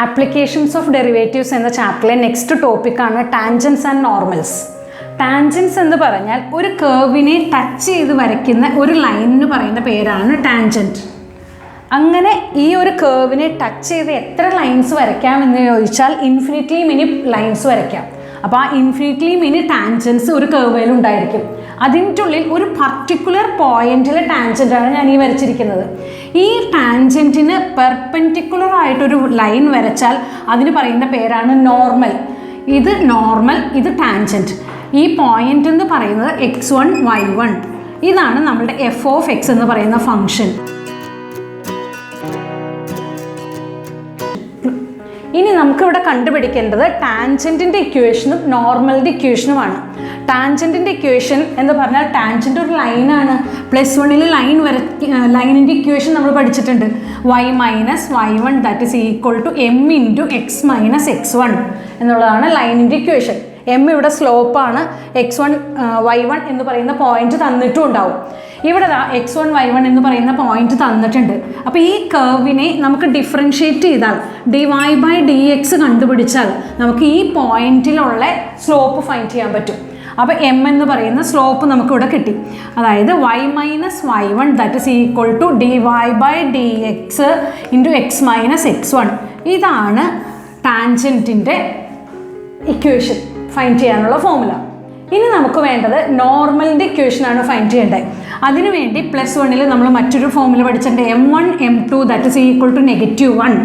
Applications of derivatives എന്ന ചാപ്റ്ററിലെ next ടോപ്പിക്കാണ് tangents and normals. Tangents എന്ന് പറഞ്ഞാൽ ഒരു കർവിനെ ടച്ച് ചെയ്ത് വരയ്ക്കുന്ന ഒരു ലൈനിന് പറയുന്ന പേരാണ് ടാൻജൻറ്റ്. അങ്ങനെ ഈ ഒരു കർവിനെ ടച്ച് ചെയ്ത് എത്ര ലൈൻസ് വരയ്ക്കാമെന്ന് ചോദിച്ചാൽ ഇൻഫിനിറ്റ്ലി മെനി ലൈൻസ് വരയ്ക്കാം. അപ്പോൾ ആ ഇൻഫിനിറ്റ്ലി മെനി ടാൻജൻസ് ഒരു കർവിൽ ഉണ്ടായിരിക്കും. അതിൻ്റെ ഉള്ളിൽ ഒരു പർട്ടിക്കുലർ പോയിന്റിലെ ടാൻജൻ്റാണ് ഞാൻ ഈ വരച്ചിരിക്കുന്നത്. ഈ ടാൻജൻറ്റിന് പെർപെൻഡിക്കുലർ ആയിട്ടൊരു ലൈൻ വരച്ചാൽ അതിന് പറയുന്ന പേരാണ് നോർമൽ. ഇത് നോർമൽ, ഇത് ടാൻജൻറ്റ്. ഈ പോയിന്റ് എന്ന് പറയുന്നത് x1 y1. ഇതാണ് നമ്മുടെ എഫ് ഓഫ് എക്സ് എന്ന് പറയുന്ന ഫംഗ്ഷൻ. ഇനി നമുക്കിവിടെ കണ്ടുപിടിക്കേണ്ടത് ടാൻജൻറ്റിൻ്റെ ഇക്വേഷനും നോർമലിൻ്റെ ഇക്വേഷനുമാണ്. ടാൻജൻറ്റിൻ്റെ ഇക്വേഷൻ എന്ന് പറഞ്ഞാൽ ടാൻജൻറ്റ് ഒരു ലൈനാണ്. +1 ലൈനിൻ്റെ ഇക്വേഷൻ നമ്മൾ പഠിച്ചിട്ടുണ്ട്. y minus y1 that is equal to m into x minus x1 എന്നുള്ളതാണ് ലൈനിൻ്റെ ഇക്വേഷൻ. m ഇവിടെ സ്ലോപ്പാണ്. x1 y1 എന്ന് പറയുന്ന പോയിന്റ് തന്നിട്ടും ഉണ്ടാവും. ഇവിടെ x1 y1 എന്ന് പറയുന്ന പോയിന്റ് തന്നിട്ടുണ്ട്. അപ്പോൾ ഈ കർവിനെ നമുക്ക് ഡിഫറൻഷ്യേറ്റ് ചെയ്താൽ dy/dx കണ്ടുപിടിച്ചാൽ നമുക്ക് ഈ പോയിന്റിലുള്ള സ്ലോപ്പ് ഫൈൻഡ് ചെയ്യാൻ പറ്റും. അപ്പോൾ m എന്ന് പറയുന്ന സ്ലോപ്പ് നമുക്കിവിടെ കിട്ടി. അതായത് y minus y1 that is equal to dy/dx into x minus x1. ഇതാണ് ടാൻജൻറ്റിൻ്റെ ഇക്വേഷൻ ഫൈൻഡ് ചെയ്യാനുള്ള ഫോർമുല. ഇനി നമുക്ക് വേണ്ടത് നോർമലിൻ്റെ ഇക്വേഷനാണ് ഫൈൻഡ് ചെയ്യേണ്ടത്. അതിനുവേണ്ടി +1 നമ്മൾ മറ്റൊരു ഫോർമുല പഠിച്ചിട്ടുണ്ട്. m1 m2 that is equal to -1.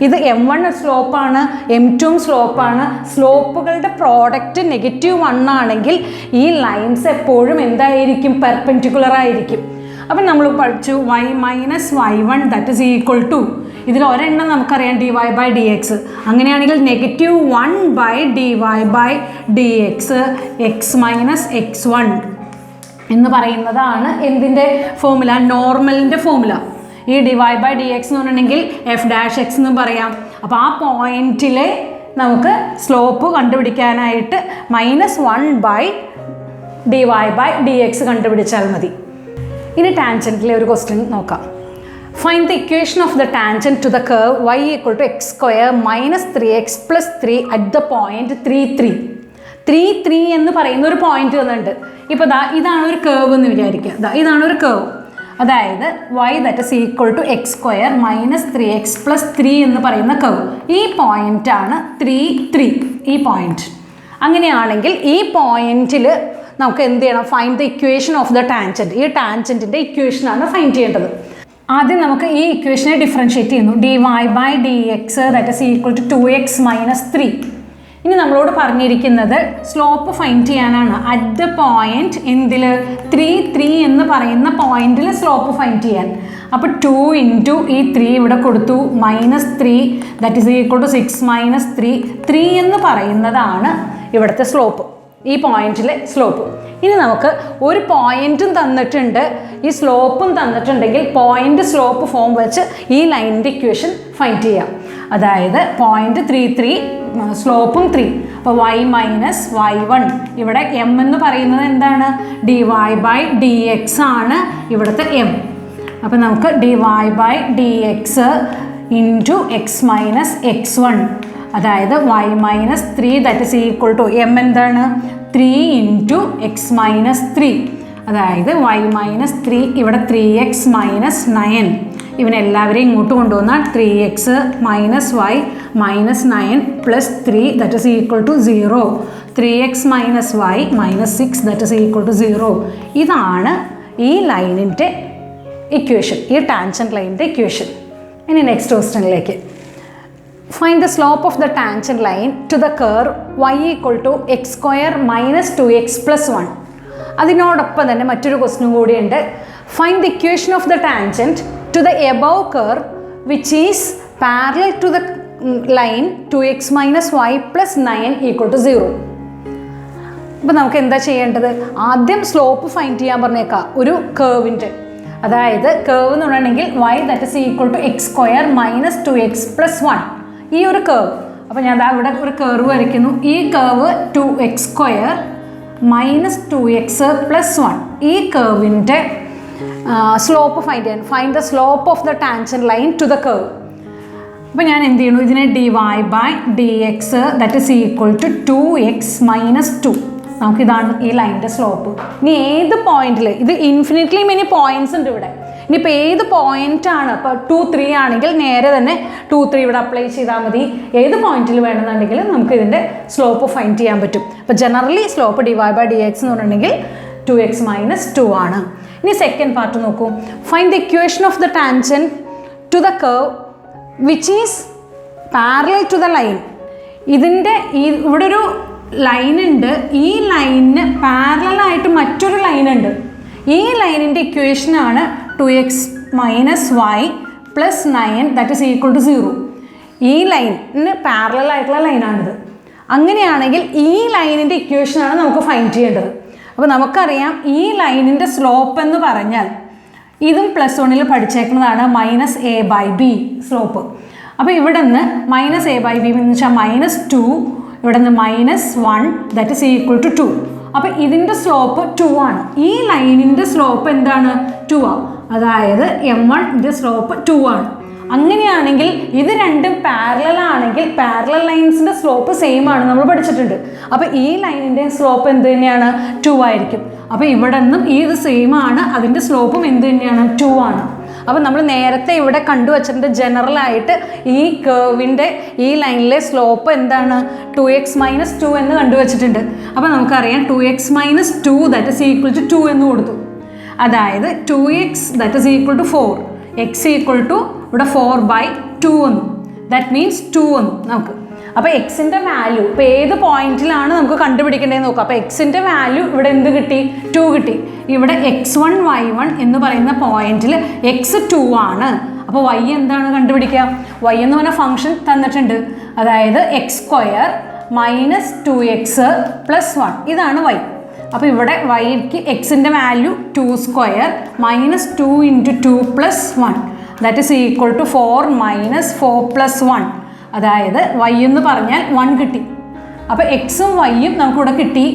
ഇത് m1 സ്ലോപ്പാണ്, m2 സ്ലോപ്പാണ്. സ്ലോപ്പുകളുടെ പ്രോഡക്റ്റ് -1 ആണെങ്കിൽ ഈ ലൈൻസ് എപ്പോഴും എന്തായിരിക്കും? പെർപെൻഡിക്കുലർ ആയിരിക്കും. അപ്പം നമ്മൾ പഠിച്ചു y minus y1 that is equal to, ഇതിൽ ഒരെണ്ണം നമുക്കറിയാം dy/dx. അങ്ങനെയാണെങ്കിൽ -1/dy/dx x മൈനസ് x1 എന്ന് പറയുന്നതാണ് എന്തിൻ്റെ ഫോർമുല? നോർമലിൻ്റെ ഫോർമുല. ഈ dy/dx എന്ന് പറഞ്ഞിട്ടുണ്ടെങ്കിൽ f' എന്നും പറയാം. അപ്പോൾ ആ പോയിന്റിലെ നമുക്ക് സ്ലോപ്പ് കണ്ടുപിടിക്കാനായിട്ട് -1/dy/dx കണ്ടുപിടിച്ചാൽ മതി. ഇനി ടാൻജൻറ്റിലെ ഒരു ക്വസ്റ്റ്യൻ നോക്കാം. Find the equation of the tangent to the curve y equal to x square minus 3x plus 3 at the point 3, 3. 3, 3 എന്ന് പറയുന്ന ഒരു പോയിന്റ് തന്നിട്ടുണ്ട്. ഇപ്പോൾ ഇതാണ് ഒരു കേർവ് എന്ന് വിചാരിക്കുക. ഇതാണ് ഒരു കേർവ്. അതായത് y that is equal to x square minus 3x plus 3 എന്ന് പറയുന്ന കേർവ്. ഈ പോയിന്റാണ് 3, 3. ഈ പോയിന്റ്. അങ്ങനെയാണെങ്കിൽ ഈ പോയിന്റിൽ നമുക്ക് എന്ത് ചെയ്യണം? Find the equation of the tangent. ഈ ടാൻജൻറ്റിൻ്റെ ഇക്വേഷനാണ് ഫൈൻഡ് ചെയ്യേണ്ടത്. ആദ്യം നമുക്ക് ഈ ഇക്വേഷനെ ഡിഫറൻഷ്യേറ്റ് ചെയ്യുന്നു. dy/dx that is equal to 2x minus 3. ഇനി നമ്മളോട് പറഞ്ഞിരിക്കുന്നത് സ്ലോപ്പ് ഫൈൻഡ് ചെയ്യാനാണ്. അറ്റ് ദ പോയിന്റ് എന്തിൽ? 3, 3 എന്ന് പറയുന്ന പോയിന്റിൽ സ്ലോപ്പ് ഫൈൻഡ് ചെയ്യാൻ. അപ്പോൾ 2 ഇൻറ്റു ഈ 3 ഇവിടെ കൊടുത്തു -3 that is equal to 6 minus 3. 3 എന്ന് പറയുന്നതാണ് ഇവിടുത്തെ സ്ലോപ്പ്, ഈ പോയിന്റിലെ സ്ലോപ്പ്. ഇനി നമുക്ക് ഒരു പോയിന്റും തന്നിട്ടുണ്ട്, ഈ സ്ലോപ്പും തന്നിട്ടുണ്ടെങ്കിൽ പോയിന്റ് സ്ലോപ്പ് ഫോം വെച്ച് ഈ ലൈനിൻ്റെ ഇക്വേഷൻ ഫൈൻഡ് ചെയ്യാം. അതായത് പോയിന്റ് 3, 3 സ്ലോപ്പും 3. അപ്പോൾ y മൈനസ് y1 ഇവിടെ m എന്ന് പറയുന്നത് എന്താണ്? dy/dx ആണ് ഇവിടുത്തെ m. അപ്പോൾ നമുക്ക് dy/dx into x minus x1 അതായത് y minus 3 that is equal to m എന്താണ്? 3 ഇൻറ്റു x മൈനസ് 3 അതായത് y മൈനസ് 3 ഇവിടെ 3x മൈനസ് 9. ഇവനെല്ലാവരെയും ഇങ്ങോട്ട് കൊണ്ടുവന്നാൽ 3x minus y minus 9 plus 3 that is equal to 0. 3x minus y minus 6 that is equal to 0. ഇതാണ് ഈ ലൈനിൻ്റെ equation, ഈ tangent ലൈനിൻ്റെ ഇക്വേഷൻ. ഇനി നെക്സ്റ്റ് ക്വസ്റ്റ്യനിലേക്ക്. Find the slope of the tangent line to the curve y equal to x square minus 2x plus 1. അതിനോടൊപ്പം തന്നെ മറ്റൊരു ക്വസ്റ്റ്യൻ കൂടിയുണ്ട്. Find the equation of the tangent to the above curve which is parallel to the line 2x minus y plus 9 equal to 0. അപ്പോൾ നമുക്ക് എന്താ ചെയ്യേണ്ടത്? ആദ്യം slope find ചെയ്യാൻ പറഞ്ഞേക്കാം ഒരു കേർവിൻ്റെ. അതായത് കേർവ് എന്ന് പറഞ്ഞിട്ടുണ്ടെങ്കിൽ y that is equal to x square minus 2x plus 1. ഈ ഒരു കേർവ്. അപ്പോൾ ഞാൻ ഇവിടെ ഒരു കേർവ് വരയ്ക്കുന്നു. ഈ curve 2x square minus 2x plus 1. ഈ കേർവിൻ്റെ സ്ലോപ്പ് ഫൈൻഡ് ചെയ്യാൻ. Find the slope of the tangent line to the curve. അപ്പോൾ ഞാൻ എന്ത് ചെയ്യണു, ഇതിനെ dy/dx that is equal to 2x minus 2. നമുക്കിതാണ് ഈ ലൈനിൻ്റെ സ്ലോപ്പ്. ഇനി ഏത് പോയിന്റിൽ, ഇത് ഇൻഫിനിറ്റ്ലി മെനി പോയിന്റ്സ് ഉണ്ട് ഇവിടെ. ഇനിയിപ്പോൾ ഏത് പോയിന്റാണ്, ഇപ്പോൾ 2, 3 ആണെങ്കിൽ നേരെ തന്നെ 2, 3 ഇവിടെ അപ്ലൈ ചെയ്താൽ മതി. ഏത് പോയിന്റിൽ വേണമെന്നുണ്ടെങ്കിൽ നമുക്ക് ഇതിൻ്റെ സ്ലോപ്പ് ഫൈൻഡ് ചെയ്യാൻ പറ്റും. അപ്പോൾ ജനറലി സ്ലോപ്പ് dy/dx എന്ന് പറഞ്ഞിട്ടുണ്ടെങ്കിൽ 2x മൈനസ് 2 ആണ്. ഇനി സെക്കൻഡ് പാർട്ട് നോക്കൂ. Find the equation of the tangent to the curve which is parallel to the line. ഇതിൻ്റെ ഇവിടെ ഒരു ലൈൻ ഉണ്ട്, ഈ ലൈനിന് പാരലായിട്ട് മറ്റൊരു ലൈൻ ഉണ്ട്. ഈ ലൈനിൻ്റെ ഇക്വേഷനാണ് 2x minus y plus 9 that is equal to 0. ഈ ലൈനിന് പാരലായിട്ടുള്ള ലൈനാണിത്. അങ്ങനെയാണെങ്കിൽ ഈ ലൈനിൻ്റെ ഇക്വേഷനാണ് നമുക്ക് ഫൈൻഡ് ചെയ്യേണ്ടത്. അപ്പോൾ നമുക്കറിയാം ഈ ലൈനിൻ്റെ സ്ലോപ്പ് എന്ന് പറഞ്ഞാൽ ഇതും +1 പഠിച്ചേക്കുന്നതാണ് -a/b സ്ലോപ്പ്. അപ്പോൾ ഇവിടെ നിന്ന് -a/b എന്ന് വെച്ചാൽ -2, ഇവിടെ നിന്ന് -1 ദാറ്റ് ഈസ് ഈക്വൽ ടു 2. അപ്പോൾ ഇതിൻ്റെ സ്ലോപ്പ് 2 ആണ്. ഈ ലൈനിൻ്റെ സ്ലോപ്പ് എന്താണ്? 2 ആണ്. അതായത് m1ൻ്റെ സ്ലോപ്പ് 2 ആണ്. അങ്ങനെയാണെങ്കിൽ ഇത് രണ്ടും പാരലൽ ആണെങ്കിൽ പാരലൽ ലൈൻസിൻ്റെ സ്ലോപ്പ് സെയിം ആണ്, നമ്മൾ പഠിച്ചിട്ടുണ്ട്. അപ്പോൾ ഈ ലൈനിൻ്റെ സ്ലോപ്പ് എന്ത് തന്നെയാണ്? 2 ആയിരിക്കും. അപ്പോൾ ഇവിടെ നിന്നും ഇത് സെയിം ആണ്, അതിൻ്റെ സ്ലോപ്പും എന്ത് തന്നെയാണ്? 2 ആണ്. അപ്പോൾ നമ്മൾ നേരത്തെ ഇവിടെ കണ്ടുവച്ചിട്ടുണ്ട് ജനറലായിട്ട് ഈ കർവിൻ്റെ ഈ ലൈനിലെ സ്ലോപ്പ് എന്താണ്? 2x മൈനസ് 2 എന്ന് കണ്ടുവച്ചിട്ടുണ്ട്. അപ്പോൾ നമുക്കറിയാം 2x minus 2 that is equal to 2 എന്ന് കൊടുത്തു. അതായത് 2x that is equal to 4, x equal to ഇവിടെ 4/2 വന്നു. ദാറ്റ് മീൻസ് 2 വന്നു നമുക്ക്. അപ്പോൾ എക്സിൻ്റെ വാല്യൂ ഇപ്പോൾ ഏത് പോയിന്റിലാണ് നമുക്ക് കണ്ടുപിടിക്കേണ്ടതെന്ന് നോക്കാം. അപ്പോൾ എക്സിൻ്റെ വാല്യൂ ഇവിടെ എന്ത് കിട്ടി? 2 കിട്ടി. ഇവിടെ x1 y1 എന്ന് പറയുന്ന പോയിന്റിൽ x 2 ആണ്. അപ്പോൾ y എന്താണ് കണ്ടുപിടിക്കുക? y എന്ന് പറഞ്ഞ ഫംഗ്ഷൻ തന്നിട്ടുണ്ട്. അതായത് x² മൈനസ് 2x പ്ലസ് 1 ഇതാണ് y. അപ്പോൾ ഇവിടെ yക്ക് എക്സിൻ്റെ value 2² minus 2 into 2 plus 1 that is equal to 4 minus 4 plus 1. അതായത് y എന്ന് പറഞ്ഞാൽ 1 കിട്ടി. അപ്പോൾ എക്സും വൈയും നമുക്കിവിടെ കിട്ടി.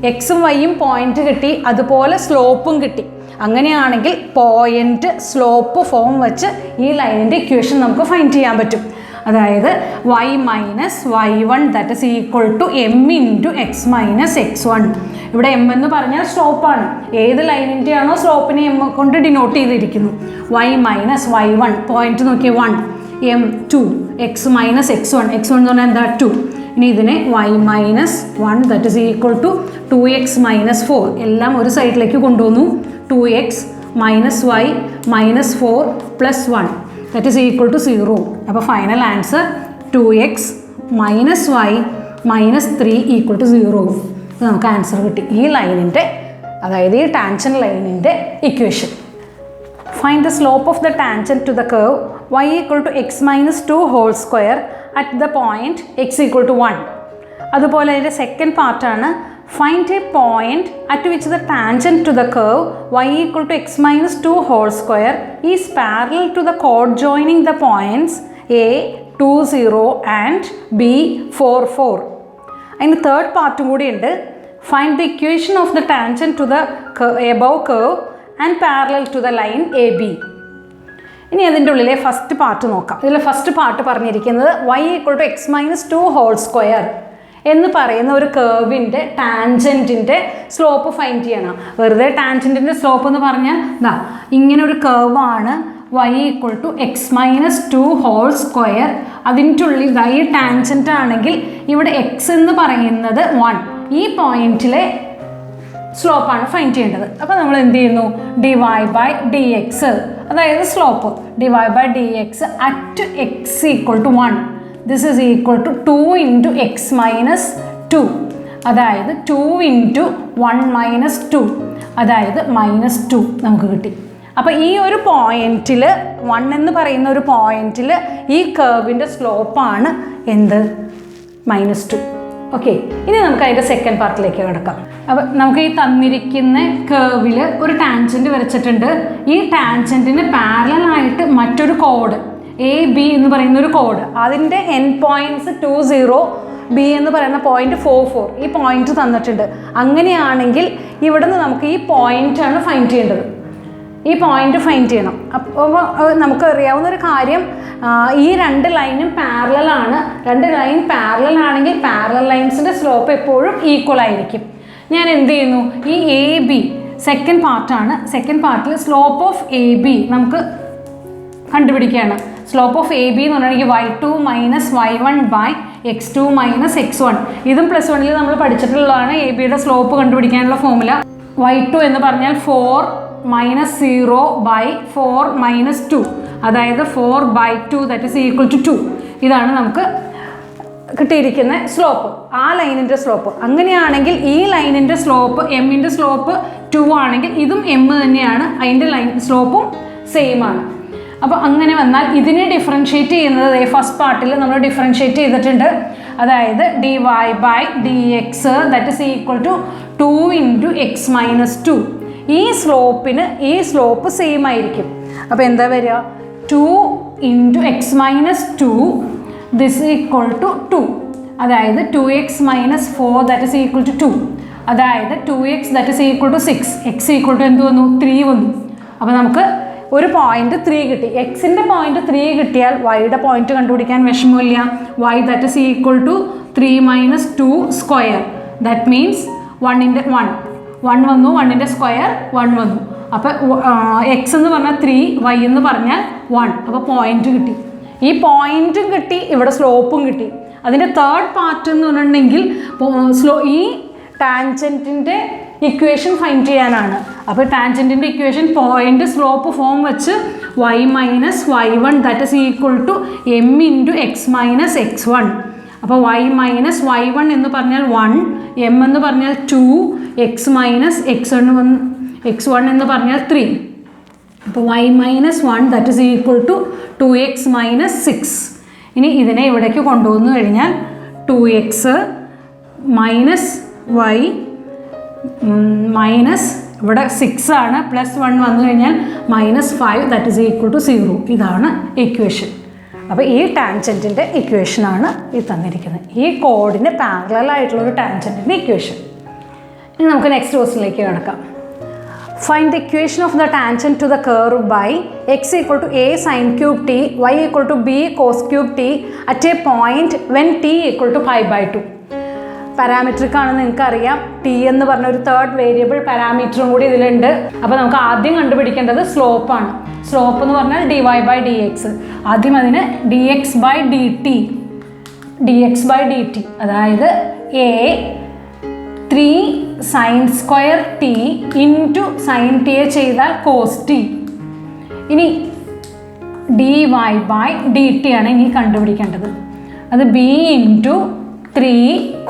എക്സും വൈയും പോയിന്റ് കിട്ടി, അതുപോലെ സ്ലോപ്പും കിട്ടി. അങ്ങനെയാണെങ്കിൽ പോയിന്റ് സ്ലോപ്പ് ഫോം വെച്ച് ഈ ലൈനിൻ്റെ ഇക്വേഷൻ നമുക്ക് ഫൈൻഡ് ചെയ്യാൻ പറ്റും. അതായത് y minus y1 that is equal to m into x minus x1. ഇവിടെ m എന്ന് പറഞ്ഞാൽ സ്ലോപ്പാണ്. ഏത് ലൈനിൻ്റെ ആണോ സ്ലോപ്പിനെ m കൊണ്ട് ഡിനോട്ട് ചെയ്തിരിക്കുന്നു. y മൈനസ് y1 പോയിന്റ് നോക്കിയ 1, m2 x മൈനസ് x1 എന്ന് പറഞ്ഞാൽ എന്താ? 2. ഇനി ഇതിനെ y minus 1 that is equal to 2x minus 4 എല്ലാം ഒരു സൈഡിലേക്ക് കൊണ്ടുവന്നു. 2x minus y minus 4 plus 1 that is equal to 0. അപ്പോൾ final answer 2x minus y minus 3 equal to 0. ഇത് നമുക്ക് ആൻസർ കിട്ടി ഈ ലൈനിൻ്റെ, അതായത് ഈ ടാൻജൻറ്റ് ലൈനിൻ്റെ equation. Find the slope of the tangent to the curve y equal to x minus 2 whole square at the point x equal to 1. അതുപോലെ അതിൻ്റെ സെക്കൻഡ് പാർട്ടാണ് find a point at which the tangent to the curve y equal to x minus 2 whole square is parallel to the കോഡ് joining the points a 2 0 and b 4 4. അതിന് third പാർട്ടും കൂടി ഉണ്ട്. Find the equation of the tangent to the above curve and parallel to the line AB. ഇനി അതിൻ്റെ ഉള്ളിലെ first part നോക്കാം. ഇതിൽ ഫസ്റ്റ് പാർട്ട് പറഞ്ഞിരിക്കുന്നത് y equal to x minus 2 whole square എന്ന് പറയുന്ന ഒരു കർവിൻ്റെ ടാൻജൻറ്റിൻ്റെ സ്ലോപ്പ് ഫൈൻഡ് ചെയ്യണം. വെറുതെ ടാൻജൻറ്റിൻ്റെ സ്ലോപ്പ് എന്ന് പറഞ്ഞാൽ ഇതാ ഇങ്ങനെ ഒരു കർവാണ് y equal to x minus 2 whole square. അതിൻ്റെ ഉള്ളിൽ ഈ ടാൻജൻറ്റ് ആണെങ്കിൽ ഇവിടെ x എന്ന് പറയുന്നത് 1, ഈ പോയിന്റിലെ സ്ലോപ്പാണ് ഫൈൻഡ് ചെയ്യേണ്ടത്. അപ്പോൾ നമ്മൾ എന്ത് ചെയ്യുന്നു? dy/dx അതായത് slope dy/dx at x equal to 1 this is equal to 2 into x minus 2 അതായത് 2 ഇൻറ്റു 1 മൈനസ് 2 അതായത് -2 നമുക്ക് കിട്ടി. അപ്പോൾ ഈ ഒരു പോയിന്റിൽ 1 എന്ന് പറയുന്ന ഒരു പോയിന്റിൽ ഈ കർവിൻ്റെ സ്ലോപ്പാണ് എന്ത്? -2. ഓക്കെ, ഇനി നമുക്ക് അതിൻ്റെ സെക്കൻഡ് പാർട്ടിലേക്ക് കിടക്കാം. അപ്പോൾ നമുക്ക് ഈ തന്നിരിക്കുന്ന കർവിൽ ഒരു ടാൻജൻറ്റ് വരച്ചിട്ടുണ്ട്. ഈ ടാൻജൻറ്റിന് പാരലായിട്ട് മറ്റൊരു കോഡ് AB എന്ന് പറയുന്ന ഒരു കോഡ്, അതിൻ്റെ എൻ പോയിൻറ്റ്സ് 2 0, B എന്ന് പറയുന്ന പോയിന്റ് 4 4 ഈ പോയിന്റ് തന്നിട്ടുണ്ട്. അങ്ങനെയാണെങ്കിൽ ഇവിടെ നിന്ന് നമുക്ക് ഈ പോയിൻ്റാണ് ഫൈൻഡ് ചെയ്യേണ്ടത്. ഈ പോയിന്റ് ഫൈൻഡ് ചെയ്യണം. അപ്പോൾ നമുക്ക് അറിയാവുന്നൊരു കാര്യം, ഈ രണ്ട് ലൈനും പാരലലാണ്. രണ്ട് ലൈൻ പാരലൽ ആണെങ്കിൽ പാരലൽ ലൈൻസിൻ്റെ സ്ലോപ്പ് എപ്പോഴും ഈക്വൽ ആയിരിക്കും. ഞാൻ എന്ത് ചെയ്യുന്നു, ഈ എ ബി സെക്കൻഡ് പാർട്ടാണ്. സെക്കൻഡ് പാർട്ടിൽ സ്ലോപ്പ് ഓഫ് എ ബി നമുക്ക് കണ്ടുപിടിക്കുകയാണ്. സ്ലോപ്പ് ഓഫ് എ ബി എന്ന് പറഞ്ഞിട്ടുണ്ടെങ്കിൽ y2 minus y1 by x2 minus x1. ഇതും +1 നമ്മൾ പഠിച്ചിട്ടുള്ളതാണ്. എ ബിയുടെ സ്ലോപ്പ് കണ്ടുപിടിക്കാനുള്ള ഫോർമുല y2 എന്ന് പറഞ്ഞാൽ 4 മൈനസ് 0 ബൈ 4 മൈനസ് 2, അതായത് 4/2 ദാറ്റ് ഈസ് ഈക്വൽ ടു 2. ഇതാണ് നമുക്ക് കിട്ടിയിരിക്കുന്ന സ്ലോപ്പ്, ആ ലൈനിൻ്റെ സ്ലോപ്പ്. അങ്ങനെയാണെങ്കിൽ ഈ ലൈനിൻ്റെ സ്ലോപ്പ്, എമ്മിൻ്റെ സ്ലോപ്പ് 2 ആണെങ്കിൽ ഇതും എം തന്നെയാണ്, അതിൻ്റെ ലൈൻ സ്ലോപ്പും സെയിം ആണ്. അപ്പോൾ അങ്ങനെ വന്നാൽ ഇതിനെ ഡിഫറൻഷ്യേറ്റ് ചെയ്യുന്നത് ഫസ്റ്റ് പാർട്ടിൽ നമ്മൾ ഡിഫറൻഷ്യേറ്റ് ചെയ്തിട്ടുണ്ട്. അതായത് dy/dx that is equal to 2 into x minus 2. ഈ സ്ലോപ്പിന് ഈ സ്ലോപ്പ് സെയിം ആയിരിക്കും. അപ്പോൾ എന്താ വരിക, 2 into x minus 2 this equal to 2. അതായത് 2x minus 4 that is equal to 2. അതായത് 2x that is equal to 6. X equal to എന്ത് വന്നു, 3 വന്നു. അപ്പോൾ നമുക്ക് ഒരു പോയിന്റ് 3 കിട്ടി. എക്സിൻ്റെ പോയിന്റ് 3 കിട്ടിയാൽ വൈയുടെ പോയിന്റ് കണ്ടുപിടിക്കാൻ വിഷമമില്ല. Y that is equal to 3 minus 2 square. That means 1 വന്നു, 1 സ്ക്വയർ 1 വന്നു. അപ്പോൾ എക്സ് എന്ന് പറഞ്ഞാൽ 3, വൈ എന്ന് പറഞ്ഞാൽ 1. അപ്പോൾ പോയിന്റ് കിട്ടി. ഈ പോയിന്റും കിട്ടി, ഇവിടെ സ്ലോപ്പും കിട്ടി. അതിൻ്റെ തേർഡ് പാർട്ട് എന്ന് പറഞ്ഞിട്ടുണ്ടെങ്കിൽ ഈ ടാൻജൻറ്റിൻ്റെ ഇക്വേഷൻ ഫൈൻഡ് ചെയ്യാനാണ്. അപ്പോൾ ടാൻജൻറ്റിൻ്റെ ഇക്വേഷൻ പോയിന്റ് സ്ലോപ്പ് ഫോം വെച്ച് y minus y1 that is equal to m into x minus x1. അപ്പോൾ y മൈനസ് y1 എന്ന് പറഞ്ഞാൽ 1, എം എന്ന് പറഞ്ഞാൽ 2, എക്സ് മൈനസ് x1 എന്ന് പറഞ്ഞാൽ 3. അപ്പോൾ y minus 1 that is equal to 2x minus 6. ഇനി ഇതിനെ ഇവിടേക്ക് കൊണ്ടുവന്നു കഴിഞ്ഞാൽ 2x മൈനസ് y മൈനസ് ഇവിടെ 6 ആണ്, +1 വന്നു കഴിഞ്ഞാൽ -5 ദാറ്റ് ഈസ് ഈക്വൽ ടു 0. ഇതാണ് ഇക്വേഷൻ. അപ്പോൾ ഈ ടാൻജൻറ്റിൻ്റെ ഇക്വേഷനാണ് ഈ തന്നിരിക്കുന്നത്. ഈ കോഡിന് പാരലൽ ആയിട്ടുള്ളൊരു ടാൻജൻറ്റിൻ്റെ ഇക്വേഷൻ. ഇനി നമുക്ക് നെക്സ്റ്റ് ക്വസ്റ്റ്യനിലേക്ക് കിടക്കാം. Find the equation of the tangent to the curve by x equal to a sin cube t, y equal to b cos cube t at a point when t equal to pi/2. പാരാമീട്രിക് ആണെന്ന് നിങ്ങൾക്കറിയാം. T എന്ന് പറഞ്ഞ ഒരു third variable പാരാമീറ്ററും കൂടി ഇതിലുണ്ട്. അപ്പോൾ നമുക്ക് ആദ്യം കണ്ടുപിടിക്കേണ്ടത് സ്ലോപ്പാണ്. സ്ലോപ്പ് എന്ന് പറഞ്ഞാൽ dy/dx. ആദ്യം അതിന് dx/dt, അതായത് a 3 sin square t into sine ടിയെ ചെയ്താൽ കോസ് ടി. ഇനി dy/dt ആണ് ഇനി കണ്ടുപിടിക്കേണ്ടത്. അത് b into 3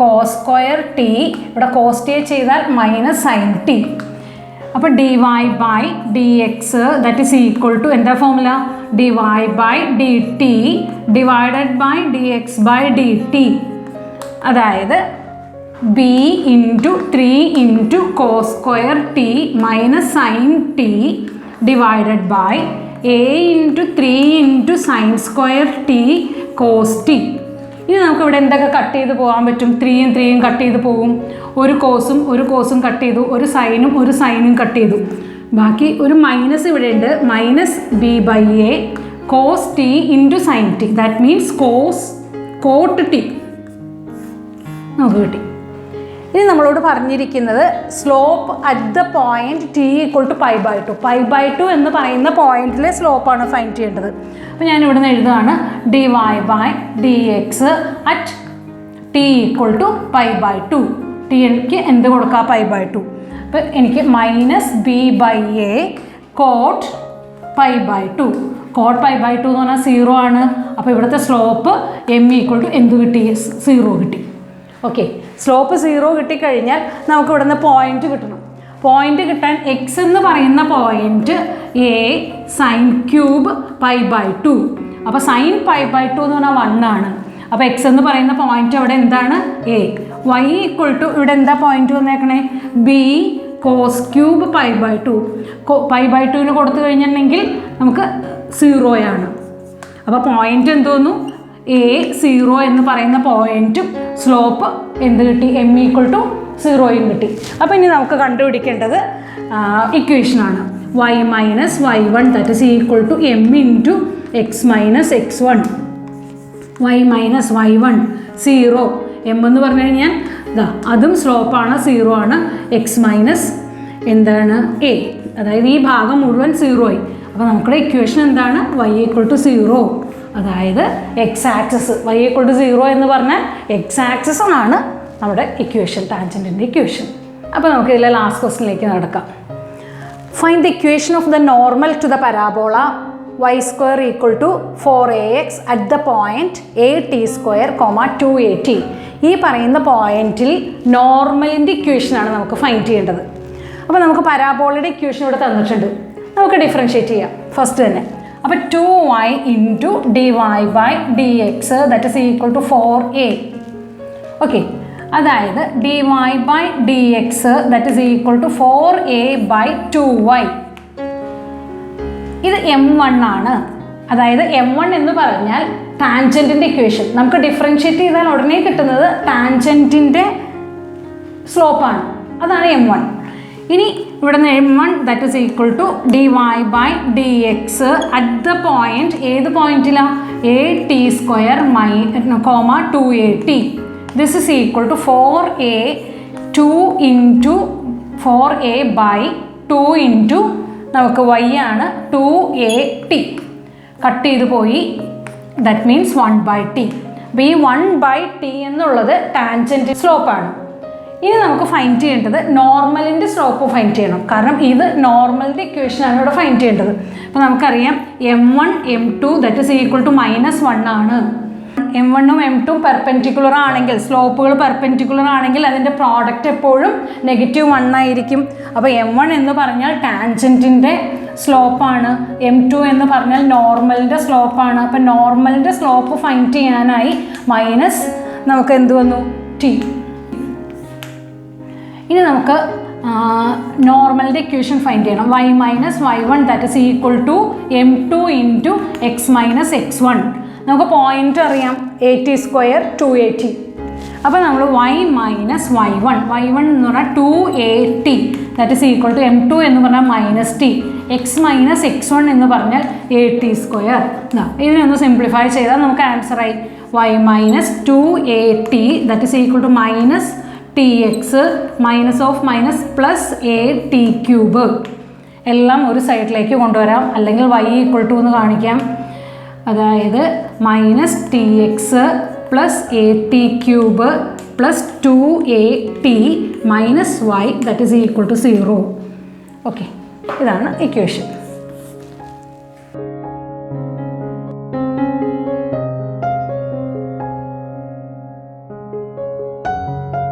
cos square t, ഇവിടെ കോസ് ടിയെ ചെയ്താൽ മൈനസ് സൈൻ ടി. അപ്പോൾ dy/dx that is equal to എന്താ formula, dy/dt divided by dx/dt. അതായത് b into 3 into cos square t minus sine t divided by a into 3 into sine square t cos t. ഇനി നമുക്കിവിടെ എന്തൊക്കെ cut ചെയ്ത് പോകാൻ പറ്റും, 3യും 3യും cut ചെയ്ത് പോകും. ഒരു കോസും കട്ട് ചെയ്തു, ഒരു സൈനും കട്ട് ചെയ്തു. ബാക്കി ഒരു മൈനസ് ഇവിടെ ഉണ്ട്, -b/a cos t into sine t. That means cot t നമുക്ക് കിട്ടി. ഇനി നമ്മളോട് പറഞ്ഞിരിക്കുന്നത് slope at the point t equal to pi/2 എന്ന് പറയുന്ന പോയിന്റിലെ സ്ലോപ്പാണ് ഫൈൻഡ് ചെയ്യേണ്ടത്. അപ്പോൾ ഞാൻ ഇവിടെ നിന്ന് എഴുതുകയാണ് dy/dx at t equal to pi/2. ടിക്ക് എന്ത് കൊടുക്കുക, pi/2. അപ്പോൾ എനിക്ക് -b/a coat pi/2. Coat pi/2 എന്ന് പറഞ്ഞാൽ 0 ആണ്. അപ്പോൾ ഇവിടുത്തെ സ്ലോപ്പ് m ഈക്വൽ ടു എന്ത് കിട്ടി, 0 കിട്ടി. ഓക്കെ, സ്ലോപ്പ് 0 കിട്ടിക്കഴിഞ്ഞാൽ നമുക്ക് ഇവിടെ നിന്ന് പോയിന്റ് കിട്ടണം. പോയിന്റ് കിട്ടാൻ എക്സ് എന്ന് പറയുന്ന point a sine cube pi/2. അപ്പോൾ സൈൻ pi/2 എന്ന് പറഞ്ഞാൽ 1 ആണ്. അപ്പോൾ എക്സ് എന്ന് പറയുന്ന പോയിന്റ് അവിടെ എന്താണ്, a. y ഈക്വൽ ടു ഇവിടെ എന്താ പോയിന്റ് വന്നേക്കണേ, b കോസ് ക്യൂബ് pi/2. pi/2ന് കൊടുത്തു കഴിഞ്ഞിട്ടുണ്ടെങ്കിൽ നമുക്ക് 0 ആണ്. അപ്പോൾ പോയിന്റ് എന്തോന്നു, a0 എന്ന് പറയുന്ന പോയിന്റും സ്ലോപ്പ് എന്ത് കിട്ടി, m ഈക്വൽ ടു 0യും കിട്ടി. അപ്പോൾ ഇനി നമുക്ക് കണ്ടുപിടിക്കേണ്ടത് ഇക്വേഷനാണ്. y minus y1 that is equal to m into x minus x1. y minus y1 0. m എന്ന് പറഞ്ഞു കഴിഞ്ഞാൽ ഇതാ അതും സ്ലോപ്പാണ്, 0 ആണ്. എക്സ് മൈനസ് എന്താണ് എ, അതായത് ഈ ഭാഗം മുഴുവൻ 0 ആയി. അപ്പോൾ നമ്മുടെ ഇക്വേഷൻ എന്താണ്? y equal to 0. അതായത് x axis y equal to 0 എന്ന് പറഞ്ഞാൽ എക്സ് ആക്സസ് ആണ് നമ്മുടെ ഇക്വേഷൻ, ടാൻജൻറ്റിൻ്റെ ഇക്വേഷൻ. അപ്പോൾ നമുക്ക് ഇതിലെ ലാസ്റ്റ് ക്വസ്റ്റിനിലേക്ക് നടക്കാം. Find the equation of the normal to the parabola y square equal to 4ax at the point at², 2at. ഈ പറയുന്ന പോയിന്റിൽ നോർമലിൻ്റെ ഇക്വേഷനാണ് നമുക്ക് ഫൈൻഡ് ചെയ്യേണ്ടത്. അപ്പോൾ നമുക്ക് പരാബോളയുടെ ഇക്വേഷൻ ഇവിടെ തന്നിട്ടുണ്ട്, നമുക്ക് ഡിഫറൻഷ്യേറ്റ് ചെയ്യാം ഫസ്റ്റ് തന്നെ. അപ്പോൾ 2y into dy/dx that is equal to 4a. Okay, അതായത് dy/dx that is equal to 4a/2y. ഇത് m1 ആണ്. അതായത് m1 എന്ന് പറഞ്ഞാൽ ടാൻജൻറ്റിൻ്റെ ഇക്വേഷൻ. നമുക്ക് ഡിഫറൻഷ്യേറ്റ് ചെയ്താൽ ഉടനെ കിട്ടുന്നത് ടാൻജൻറ്റിൻ്റെ സ്ലോപ്പാണ്, അതാണ് m1. ഇനി ഇവിടെ നിന്ന് m1 that is equal to dy/dx at the point, ഏത് പോയിൻറ്റിലാണ്? at², 2at. This is equal to 4a 2 into 4a/2 into നമുക്ക് y ആണ് 2at. കട്ട് ചെയ്ത് പോയി, ദാറ്റ് മീൻസ് 1/t. അപ്പോൾ ഈ 1/t എന്നുള്ളത് ടാൻജൻറ്റ് സ്ലോപ്പാണ്. ഇനി നമുക്ക് ഫൈൻഡ് ചെയ്യേണ്ടത് നോർമലിൻ്റെ സ്ലോപ്പ് ഫൈൻഡ് ചെയ്യണം, കാരണം ഇത് നോർമലിൻ്റെ ഇക്വേഷനാണ് ഇവിടെ ഫൈൻഡ് ചെയ്യേണ്ടത്. അപ്പോൾ നമുക്കറിയാം m1 m2 that is equal to -1 ആണ്. m1ഉം m2ഉം പെർപെൻഡിക്കുലർ ആണെങ്കിൽ, സ്ലോപ്പുകൾ പെർപെൻഡിക്കുലർ ആണെങ്കിൽ അതിൻ്റെ പ്രോഡക്റ്റ് എപ്പോഴും -1 ആയിരിക്കും. അപ്പോൾ m1 എന്ന് പറഞ്ഞാൽ ടാൻജൻറ്റിൻ്റെ സ്ലോപ്പാണ്, m2 എന്ന് പറഞ്ഞാൽ നോർമലിൻ്റെ സ്ലോപ്പാണ്. അപ്പോൾ നോർമലിൻ്റെ സ്ലോപ്പ് ഫൈൻഡ് ചെയ്യാനായി മൈനസ് നമുക്ക് എന്ത് വന്നു? t. ഇനി നമുക്ക് നോർമലിൻ്റെ ഇക്വേഷൻ ഫൈൻഡ് ചെയ്യണം. y minus y1 that is equal to m2 into x minus x1. നമുക്ക് പോയിൻ്റ് അറിയാം, at², 2at. അപ്പോൾ നമ്മൾ y മൈനസ് y1 എന്ന് പറഞ്ഞാൽ 2at that is equal to m2 എന്ന് പറഞ്ഞാൽ -t, എക്സ് മൈനസ് x1 എന്ന് പറഞ്ഞാൽ at². ഇതിനൊന്ന് സിംപ്ലിഫൈ ചെയ്താൽ നമുക്ക് ആൻസറായി y minus 2at that is equal to minus tx minus of minus plus at³. എല്ലാം ഒരു സൈഡിലേക്ക് കൊണ്ടുവരാം, അല്ലെങ്കിൽ y ഈക്വൽ ടു എന്ന് കാണിക്കാം. അതായത് minus tx plus at³ plus 2at minus y that is equal to 0. Okay, ഇതാണ് ഇക്വേഷൻ.